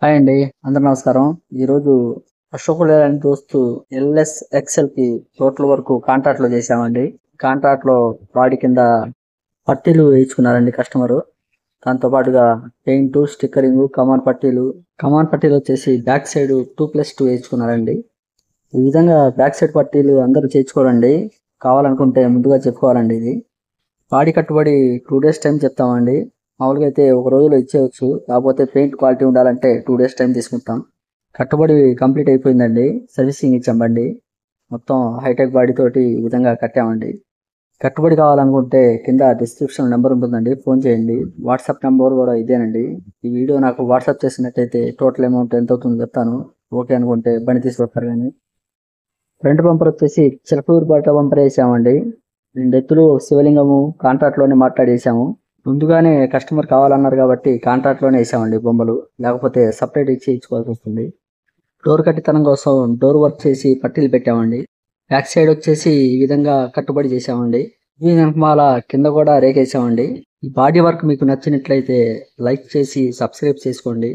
Hi అండి. అందరూ నమస్కారం. ఈరోజు అశోక్ లేలాండ్ దోస్తు ఎల్ఎస్ ఎక్సెల్‌కి టోటల్ వరకు కాంట్రాక్ట్‌లో చేశామండి. కాంట్రాక్ట్‌లో బాడీ కింద పట్టీలు వేయించుకున్నారండి కస్టమరు. దాంతో పాటుగా పెయింటు, స్టిక్కరింగు, కమాన్ పట్టీలొచ్చేసి బ్యాక్ సైడ్ 2+2 వేయించుకున్నారండి. ఈ విధంగా బ్యాక్ సైడ్ పట్టీలు అందరూ చేయించుకోరండి. కావాలనుకుంటే ముందుగా చెప్పుకోవాలండి ఇది. బాడీ కట్టుబడి 2 డేస్ టైం చెప్తామండి. మామూలుగా అయితే ఒక రోజులో ఇచ్చేయొచ్చు. కాకపోతే పెయింట్ క్వాలిటీ ఉండాలంటే 2 డేస్ టైం తీసుకుంటాం. కట్టుబడి కంప్లీట్ అయిపోయిందండి. సర్వీసింగ్ ఇచ్చాం బండి. మొత్తం హైటెక్ బాడీ తోటి ఈ విధంగా కట్టామండి. కట్టుబడి కావాలనుకుంటే కింద డిస్క్రిప్షన్ నెంబర్ ఉంటుందండి. ఫోన్ చేయండి. వాట్సాప్ నెంబర్ కూడా ఇదేనండి. ఈ వీడియో నాకు వాట్సాప్ చేసినట్టయితే టోటల్ అమౌంట్ ఎంత అవుతుందో చెప్తాను. ఓకే అనుకుంటే బండి తీసుకొస్తారు కానీ. ఫ్రంట్ బంపర్ వచ్చేసి చిలకలూరు బాట బంపర్ వేసామండి. 2 ఎత్తులు శివలింగము కాంట్రాక్ట్‌లోనే మాట్లాడేసాము. ముందుగానే కస్టమర్ కావాలన్నారు కాబట్టి కాంట్రాక్ట్‌లోనే వేసామండి బొమ్మలు. లేకపోతే సెపరేట్ ఇచ్చుకోవాల్సి వస్తుంది. డోర్ కట్టితనం కోసం డోర్ వర్క్ చేసి పట్టీలు పెట్టామండి. బ్యాక్ సైడ్ వచ్చేసి ఈ విధంగా కట్టుబడి చేసామండి. దీని వెనకమాల కింద కూడా రేకేసామండి. ఈ బాడీ వర్క్ మీకు నచ్చినట్లయితే లైక్ చేసి సబ్స్క్రైబ్ చేసుకోండి.